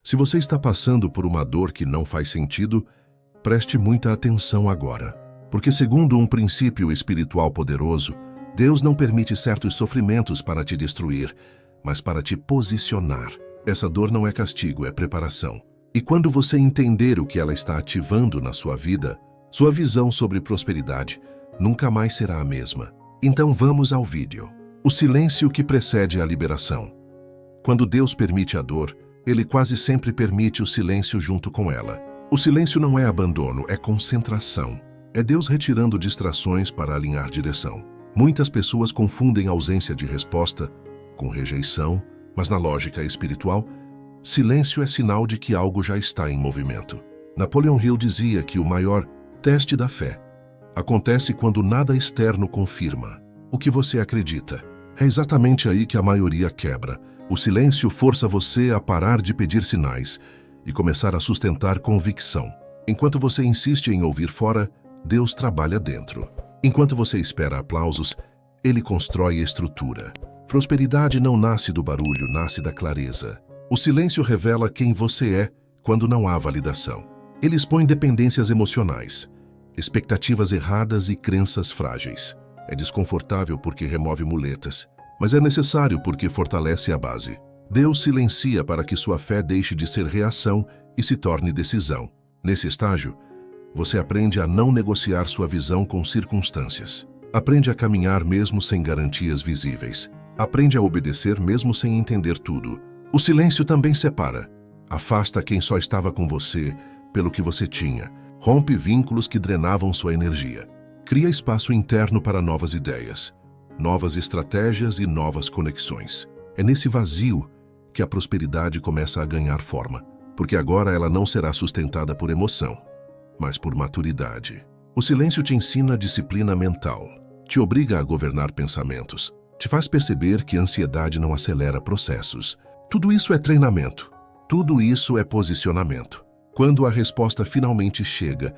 Se você está passando por uma dor que não faz sentido, preste muita atenção agora. Porque, segundo um princípio espiritual poderoso, Deus não permite certos sofrimentos para te destruir, mas para te posicionar. Essa dor não é castigo, é preparação. E quando você entender o que ela está ativando na sua vida, sua visão sobre prosperidade nunca mais será a mesma. Então vamos ao vídeo. O silêncio que precede a liberação. Quando Deus permite a dor, Ele quase sempre permite o silêncio junto com ela. O silêncio não é abandono, é concentração. É Deus retirando distrações para alinhar direção. Muitas pessoas confundem ausência de resposta com rejeição, mas na lógica espiritual, silêncio é sinal de que algo já está em movimento. Napoleon Hill dizia que o maior teste da fé acontece quando nada externo confirma o que você acredita. É exatamente aí que a maioria quebra. O silêncio força você a parar de pedir sinais e começar a sustentar convicção. Enquanto você insiste em ouvir fora, Deus trabalha dentro. Enquanto você espera aplausos, Ele constrói estrutura. Prosperidade não nasce do barulho, nasce da clareza. O silêncio revela quem você é quando não há validação. Ele expõe dependências emocionais, expectativas erradas e crenças frágeis. É desconfortável porque remove muletas, mas é necessário porque fortalece a base. Deus silencia para que sua fé deixe de ser reação e se torne decisão. Nesse estágio, você aprende a não negociar sua visão com circunstâncias. Aprende a caminhar mesmo sem garantias visíveis. Aprende a obedecer mesmo sem entender tudo. O silêncio também separa. Afasta quem só estava com você pelo que você tinha. Rompe vínculos que drenavam sua energia. Cria espaço interno para novas ideias, novas estratégias e novas conexões. É nesse vazio que a prosperidade começa a ganhar forma, porque agora ela não será sustentada por emoção, mas por maturidade. O silêncio te ensina disciplina mental, te obriga a governar pensamentos, te faz perceber que a ansiedade não acelera processos. Tudo isso é treinamento, tudo isso é posicionamento. Quando a resposta finalmente chega,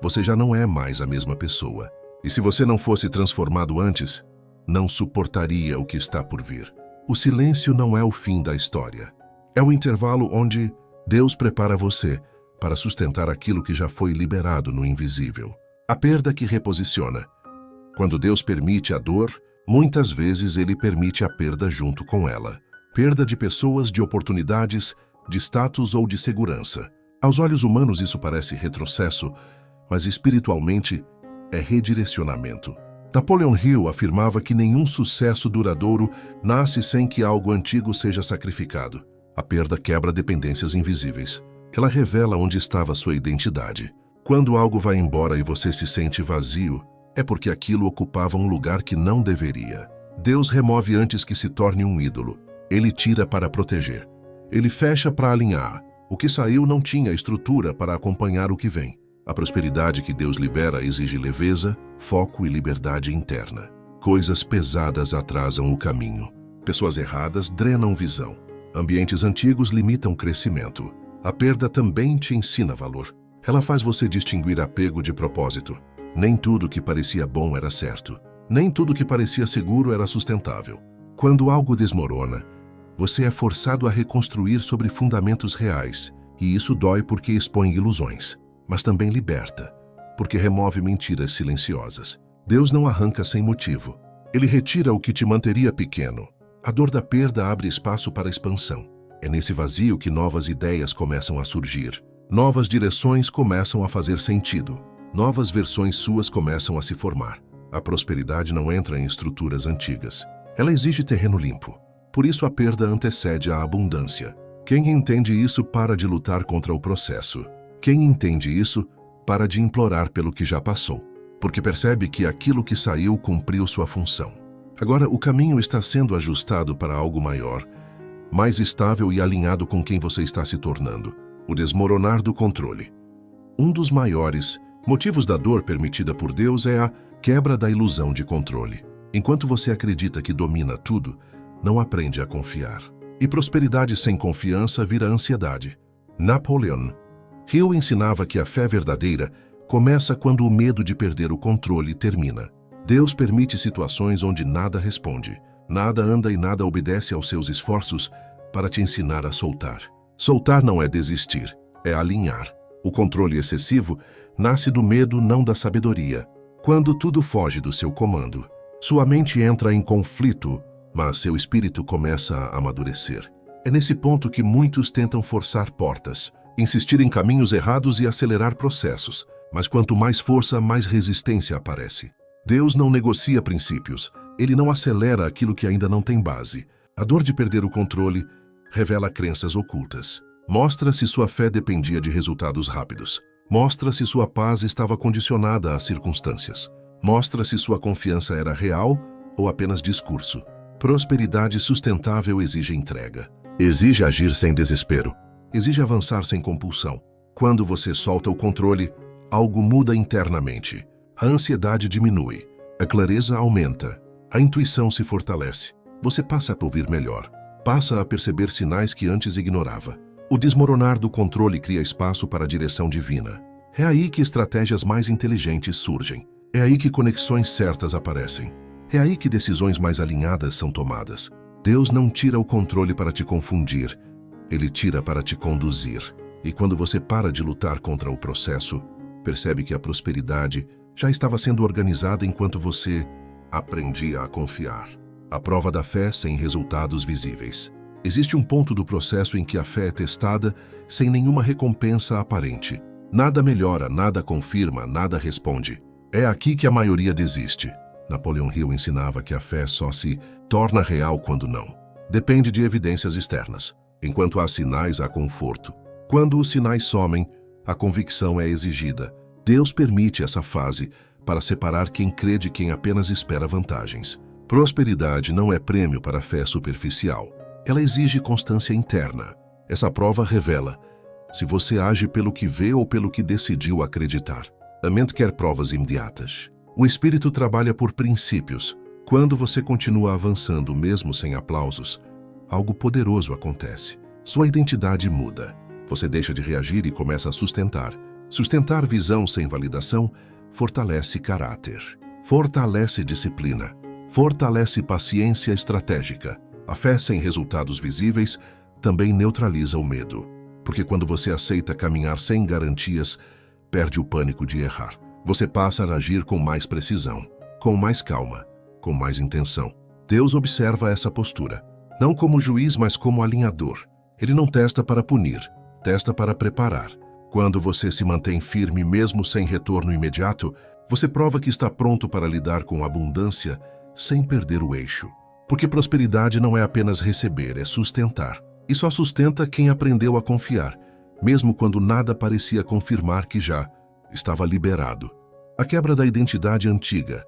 você já não é mais a mesma pessoa. E se você não fosse transformado antes, não suportaria o que está por vir. O silêncio não é o fim da história. É o intervalo onde Deus prepara você para sustentar aquilo que já foi liberado no invisível. A perda que reposiciona. Quando Deus permite a dor, muitas vezes Ele permite a perda junto com ela. Perda de pessoas, de oportunidades, de status ou de segurança. Aos olhos humanos isso parece retrocesso, mas espiritualmente é redirecionamento. Napoleon Hill afirmava que nenhum sucesso duradouro nasce sem que algo antigo seja sacrificado. A perda quebra dependências invisíveis. Ela revela onde estava sua identidade. Quando algo vai embora e você se sente vazio, é porque aquilo ocupava um lugar que não deveria. Deus remove antes que se torne um ídolo. Ele tira para proteger. Ele fecha para alinhar. O que saiu não tinha estrutura para acompanhar o que vem. A prosperidade que Deus libera exige leveza, foco e liberdade interna. Coisas pesadas atrasam o caminho. Pessoas erradas drenam visão. Ambientes antigos limitam crescimento. A perda também te ensina valor. Ela faz você distinguir apego de propósito. Nem tudo que parecia bom era certo. Nem tudo que parecia seguro era sustentável. Quando algo desmorona, você é forçado a reconstruir sobre fundamentos reais. E isso dói porque expõe ilusões. Mas também liberta, porque remove mentiras silenciosas. Deus não arranca sem motivo. Ele retira o que te manteria pequeno. A dor da perda abre espaço para a expansão. É nesse vazio que novas ideias começam a surgir. Novas direções começam a fazer sentido. Novas versões suas começam a se formar. A prosperidade não entra em estruturas antigas. Ela exige terreno limpo. Por isso a perda antecede a abundância. Quem entende isso para de lutar contra o processo. Quem entende isso, para de implorar pelo que já passou, porque percebe que aquilo que saiu cumpriu sua função. Agora o caminho está sendo ajustado para algo maior, mais estável e alinhado com quem você está se tornando. O desmoronar do controle. Um dos maiores motivos da dor permitida por Deus é a quebra da ilusão de controle. Enquanto você acredita que domina tudo, não aprende a confiar. E prosperidade sem confiança vira ansiedade. Napoleon Hill ensinava que a fé verdadeira começa quando o medo de perder o controle termina. Deus permite situações onde nada responde, nada anda e nada obedece aos seus esforços para te ensinar a soltar. Soltar não é desistir, é alinhar. O controle excessivo nasce do medo, não da sabedoria. Quando tudo foge do seu comando, sua mente entra em conflito, mas seu espírito começa a amadurecer. É nesse ponto que muitos tentam forçar portas, insistir em caminhos errados e acelerar processos. Mas quanto mais força, mais resistência aparece. Deus não negocia princípios. Ele não acelera aquilo que ainda não tem base. A dor de perder o controle revela crenças ocultas. Mostra se sua fé dependia de resultados rápidos. Mostra se sua paz estava condicionada às circunstâncias. Mostra se sua confiança era real ou apenas discurso. Prosperidade sustentável exige entrega. Exige agir sem desespero. Exige avançar sem compulsão. Quando você solta o controle, algo muda internamente. A ansiedade diminui. A clareza aumenta. A intuição se fortalece. Você passa a ouvir melhor. Passa a perceber sinais que antes ignorava. O desmoronar do controle cria espaço para a direção divina. É aí que estratégias mais inteligentes surgem. É aí que conexões certas aparecem. É aí que decisões mais alinhadas são tomadas. Deus não tira o controle para te confundir. Ele tira para te conduzir. E quando você para de lutar contra o processo, percebe que a prosperidade já estava sendo organizada enquanto você aprendia a confiar. A prova da fé sem resultados visíveis. Existe um ponto do processo em que a fé é testada sem nenhuma recompensa aparente. Nada melhora, nada confirma, nada responde. É aqui que a maioria desiste. Napoleon Hill ensinava que a fé só se torna real quando não. Depende de evidências externas. Enquanto há sinais, há conforto. Quando os sinais somem, a convicção é exigida. Deus permite essa fase para separar quem crê de quem apenas espera vantagens. Prosperidade não é prêmio para a fé superficial. Ela exige constância interna. Essa prova revela se você age pelo que vê ou pelo que decidiu acreditar. A mente quer provas imediatas. O espírito trabalha por princípios. Quando você continua avançando mesmo sem aplausos, algo poderoso acontece. Sua identidade muda. Você deixa de reagir e começa a sustentar. Sustentar visão sem validação fortalece caráter. Fortalece disciplina. Fortalece paciência estratégica. A fé sem resultados visíveis também neutraliza o medo. Porque quando você aceita caminhar sem garantias, perde o pânico de errar. Você passa a agir com mais precisão, com mais calma, com mais intenção. Deus observa essa postura, não como juiz, mas como alinhador. Ele não testa para punir, testa para preparar. Quando você se mantém firme mesmo sem retorno imediato, você prova que está pronto para lidar com abundância sem perder o eixo. Porque prosperidade não é apenas receber, é sustentar. E só sustenta quem aprendeu a confiar, mesmo quando nada parecia confirmar que já estava liberado. A quebra da identidade antiga.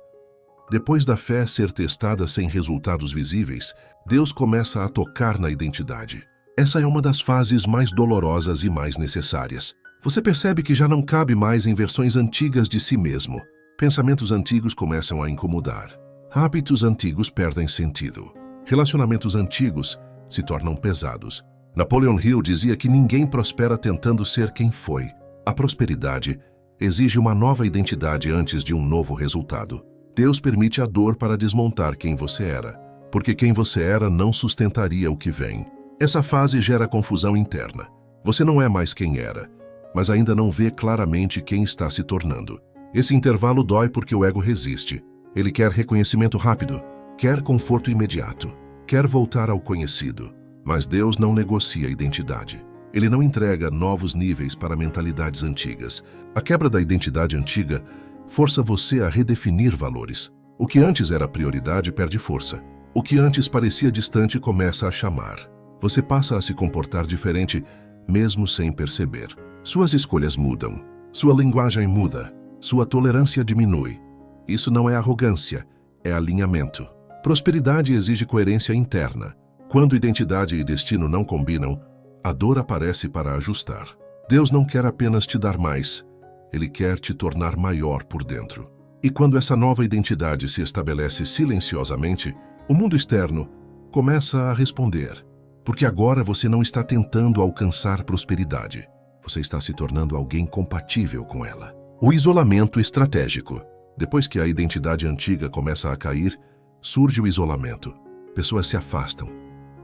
Depois da fé ser testada sem resultados visíveis, Deus começa a tocar na identidade. Essa é uma das fases mais dolorosas e mais necessárias. Você percebe que já não cabe mais em versões antigas de si mesmo. Pensamentos antigos começam a incomodar. Hábitos antigos perdem sentido. Relacionamentos antigos se tornam pesados. Napoleon Hill dizia que ninguém prospera tentando ser quem foi. A prosperidade exige uma nova identidade antes de um novo resultado. Deus permite a dor para desmontar quem você era, porque quem você era não sustentaria o que vem. Essa fase gera confusão interna. Você não é mais quem era, mas ainda não vê claramente quem está se tornando. Esse intervalo dói porque o ego resiste. Ele quer reconhecimento rápido, quer conforto imediato, quer voltar ao conhecido. Mas Deus não negocia a identidade. Ele não entrega novos níveis para mentalidades antigas. A quebra da identidade antiga força você a redefinir valores. O que antes era prioridade perde força. O que antes parecia distante começa a chamar. Você passa a se comportar diferente, mesmo sem perceber. Suas escolhas mudam. Sua linguagem muda. Sua tolerância diminui. Isso não é arrogância, é alinhamento. Prosperidade exige coerência interna. Quando identidade e destino não combinam, a dor aparece para ajustar. Deus não quer apenas te dar mais, Ele quer te tornar maior por dentro. E quando essa nova identidade se estabelece silenciosamente, o mundo externo começa a responder. Porque agora você não está tentando alcançar prosperidade. Você está se tornando alguém compatível com ela. O isolamento estratégico. Depois que a identidade antiga começa a cair, surge o isolamento. Pessoas se afastam.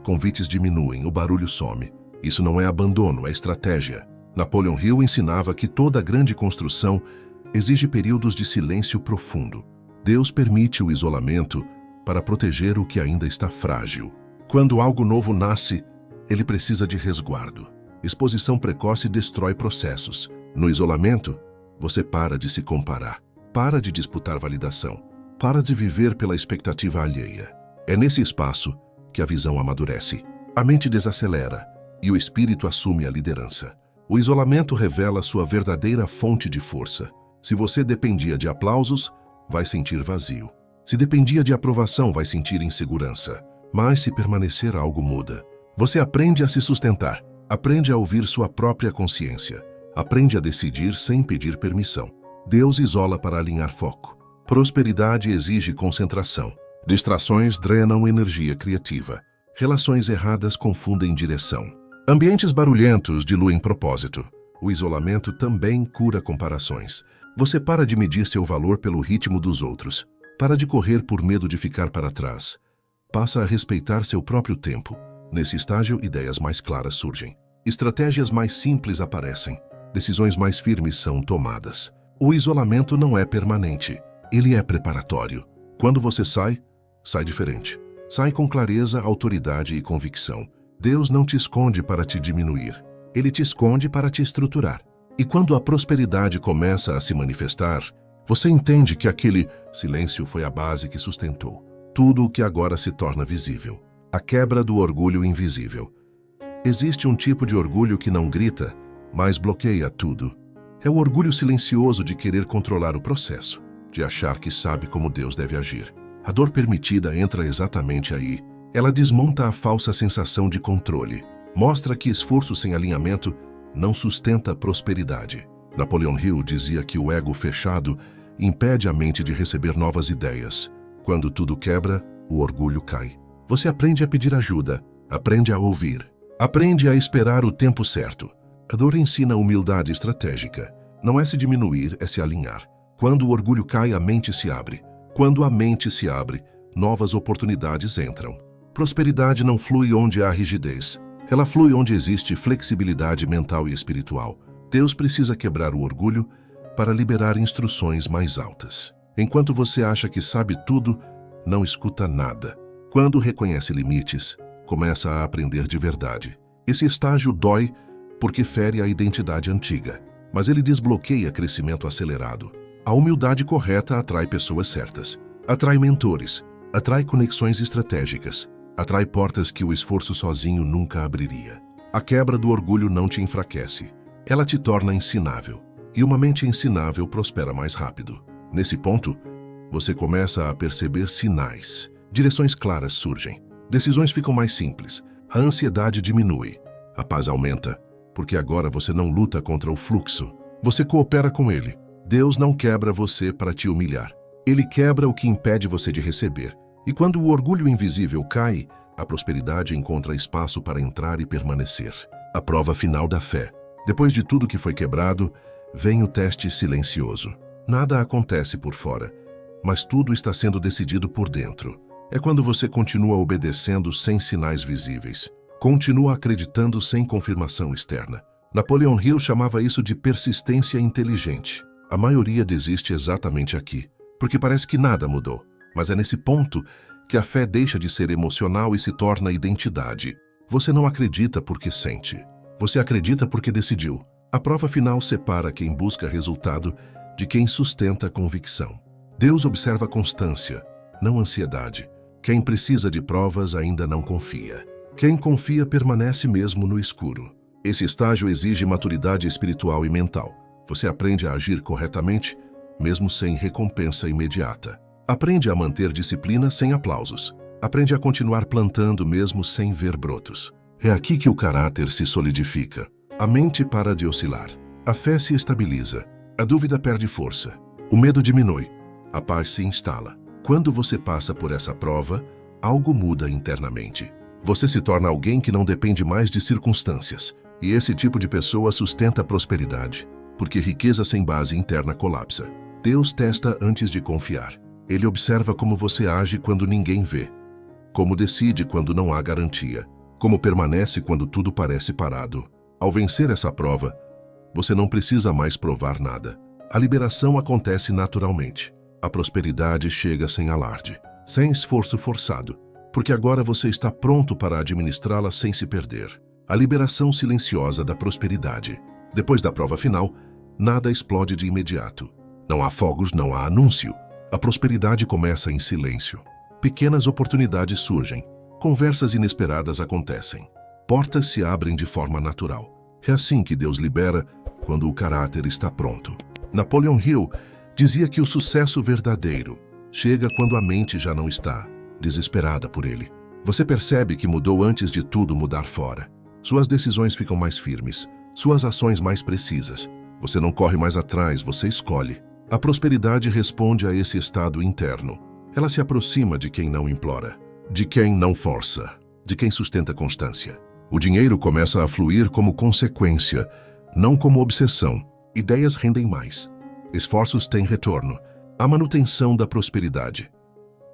Convites diminuem, o barulho some. Isso não é abandono, é estratégia. Napoleon Hill ensinava que toda grande construção exige períodos de silêncio profundo. Deus permite o isolamento para proteger o que ainda está frágil. Quando algo novo nasce, ele precisa de resguardo. Exposição precoce destrói processos. No isolamento, você para de se comparar, para de disputar validação, para de viver pela expectativa alheia. É nesse espaço que a visão amadurece. A mente desacelera e o espírito assume a liderança. O isolamento revela sua verdadeira fonte de força. Se você dependia de aplausos, vai sentir vazio. Se dependia de aprovação, vai sentir insegurança. Mas se permanecer, algo muda. Você aprende a se sustentar, aprende a ouvir sua própria consciência, aprende a decidir sem pedir permissão. Deus isola para alinhar foco. Prosperidade exige concentração. Distrações drenam energia criativa. Relações erradas confundem direção. Ambientes barulhentos diluem propósito. O isolamento também cura comparações. Você para de medir seu valor pelo ritmo dos outros. Para de correr por medo de ficar para trás. Passa a respeitar seu próprio tempo. Nesse estágio, ideias mais claras surgem. Estratégias mais simples aparecem. Decisões mais firmes são tomadas. O isolamento não é permanente. Ele é preparatório. Quando você sai, sai diferente. Sai com clareza, autoridade e convicção. Deus não te esconde para te diminuir. Ele te esconde para te estruturar. E quando a prosperidade começa a se manifestar, você entende que aquele silêncio foi a base que sustentou tudo o que agora se torna visível. A quebra do orgulho invisível. Existe um tipo de orgulho que não grita, mas bloqueia tudo. É o orgulho silencioso de querer controlar o processo, de achar que sabe como Deus deve agir. A dor permitida entra exatamente aí. Ela desmonta a falsa sensação de controle. Mostra que esforço sem alinhamento não sustenta a prosperidade. Napoleon Hill dizia que o ego fechado impede a mente de receber novas ideias. Quando tudo quebra, o orgulho cai. Você aprende a pedir ajuda, aprende a ouvir, aprende a esperar o tempo certo. A dor ensina humildade estratégica. Não é se diminuir, é se alinhar. Quando o orgulho cai, a mente se abre. Quando a mente se abre, novas oportunidades entram. Prosperidade não flui onde há rigidez. Ela flui onde existe flexibilidade mental e espiritual. Deus precisa quebrar o orgulho para liberar instruções mais altas. Enquanto você acha que sabe tudo, não escuta nada. Quando reconhece limites, começa a aprender de verdade. Esse estágio dói porque fere a identidade antiga, mas ele desbloqueia crescimento acelerado. A humildade correta atrai pessoas certas, atrai mentores, atrai conexões estratégicas, atrai portas que o esforço sozinho nunca abriria. A quebra do orgulho não te enfraquece, ela te torna ensinável, e uma mente ensinável prospera mais rápido. Nesse ponto, você começa a perceber sinais. Direções claras surgem. Decisões ficam mais simples. A ansiedade diminui. A paz aumenta, porque agora você não luta contra o fluxo. Você coopera com ele. Deus não quebra você para te humilhar. Ele quebra o que impede você de receber. E quando o orgulho invisível cai, a prosperidade encontra espaço para entrar e permanecer. A prova final da fé. Depois de tudo que foi quebrado, vem o teste silencioso. Nada acontece por fora, mas tudo está sendo decidido por dentro. É quando você continua obedecendo sem sinais visíveis. Continua acreditando sem confirmação externa. Napoleon Hill chamava isso de persistência inteligente. A maioria desiste exatamente aqui, porque parece que nada mudou. Mas é nesse ponto que a fé deixa de ser emocional e se torna identidade. Você não acredita porque sente. Você acredita porque decidiu. A prova final separa quem busca resultado de quem sustenta a convicção. Deus observa constância, não ansiedade. Quem precisa de provas ainda não confia. Quem confia permanece mesmo no escuro. Esse estágio exige maturidade espiritual e mental. Você aprende a agir corretamente, mesmo sem recompensa imediata. Aprende a manter disciplina sem aplausos. Aprende a continuar plantando mesmo sem ver brotos. É aqui que o caráter se solidifica. A mente para de oscilar. A fé se estabiliza. A dúvida perde força. O medo diminui. A paz se instala. Quando você passa por essa prova, algo muda internamente. Você se torna alguém que não depende mais de circunstâncias. E esse tipo de pessoa sustenta a prosperidade, porque riqueza sem base interna colapsa. Deus testa antes de confiar. Ele observa como você age quando ninguém vê, como decide quando não há garantia, como permanece quando tudo parece parado. Ao vencer essa prova, você não precisa mais provar nada. A liberação acontece naturalmente. A prosperidade chega sem alarde, sem esforço forçado, porque agora você está pronto para administrá-la sem se perder. A liberação silenciosa da prosperidade. Depois da prova final, nada explode de imediato. Não há fogos, não há anúncio. A prosperidade começa em silêncio. Pequenas oportunidades surgem. Conversas inesperadas acontecem. Portas se abrem de forma natural. É assim que Deus libera quando o caráter está pronto. Napoleon Hill dizia que o sucesso verdadeiro chega quando a mente já não está desesperada por ele. Você percebe que mudou antes de tudo mudar fora. Suas decisões ficam mais firmes, suas ações mais precisas. Você não corre mais atrás, você escolhe. A prosperidade responde a esse estado interno. Ela se aproxima de quem não implora, de quem não força, de quem sustenta constância. O dinheiro começa a fluir como consequência, não como obsessão. Ideias rendem mais. Esforços têm retorno. A manutenção da prosperidade.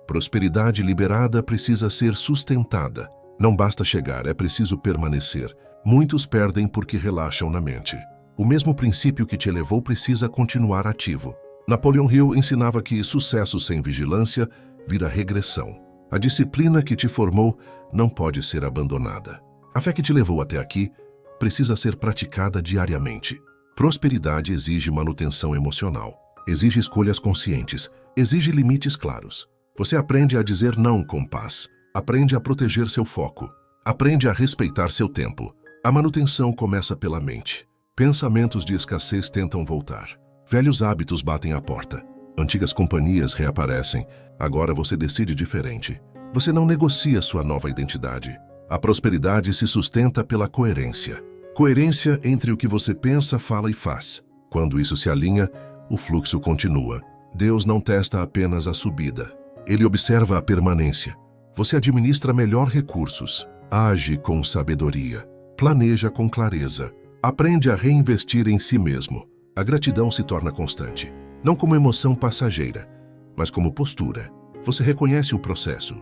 Prosperidade liberada precisa ser sustentada. Não basta chegar, é preciso permanecer. Muitos perdem porque relaxam na mente. O mesmo princípio que te elevou precisa continuar ativo. Napoleon Hill ensinava que sucesso sem vigilância vira regressão. A disciplina que te formou não pode ser abandonada. A fé que te levou até aqui precisa ser praticada diariamente. Prosperidade exige manutenção emocional, exige escolhas conscientes, exige limites claros. Você aprende a dizer não com paz, aprende a proteger seu foco, aprende a respeitar seu tempo. A manutenção começa pela mente. Pensamentos de escassez tentam voltar. Velhos hábitos batem à porta. Antigas companhias reaparecem. Agora você decide diferente. Você não negocia sua nova identidade. A prosperidade se sustenta pela coerência. Coerência entre o que você pensa, fala e faz. Quando isso se alinha, o fluxo continua. Deus não testa apenas a subida. Ele observa a permanência. Você administra melhor recursos. Age com sabedoria. Planeja com clareza. Aprende a reinvestir em si mesmo. A gratidão se torna constante. Não como emoção passageira, mas como postura. Você reconhece o processo.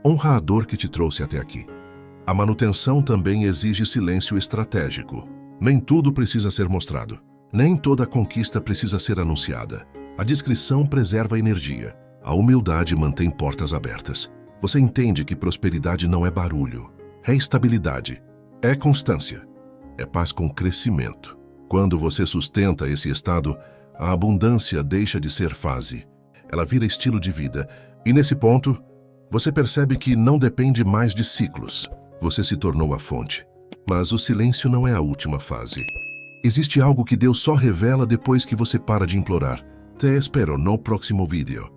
Honra a dor que te trouxe até aqui. A manutenção também exige silêncio estratégico. Nem tudo precisa ser mostrado. Nem toda conquista precisa ser anunciada. A discrição preserva a energia. A humildade mantém portas abertas. Você entende que prosperidade não é barulho. É estabilidade. É constância. É paz com crescimento. Quando você sustenta esse estado, a abundância deixa de ser fase. Ela vira estilo de vida. E nesse ponto, você percebe que não depende mais de ciclos. Você se tornou a fonte. Mas o silêncio não é a última fase. Existe algo que Deus só revela depois que você para de implorar. Te espero no próximo vídeo.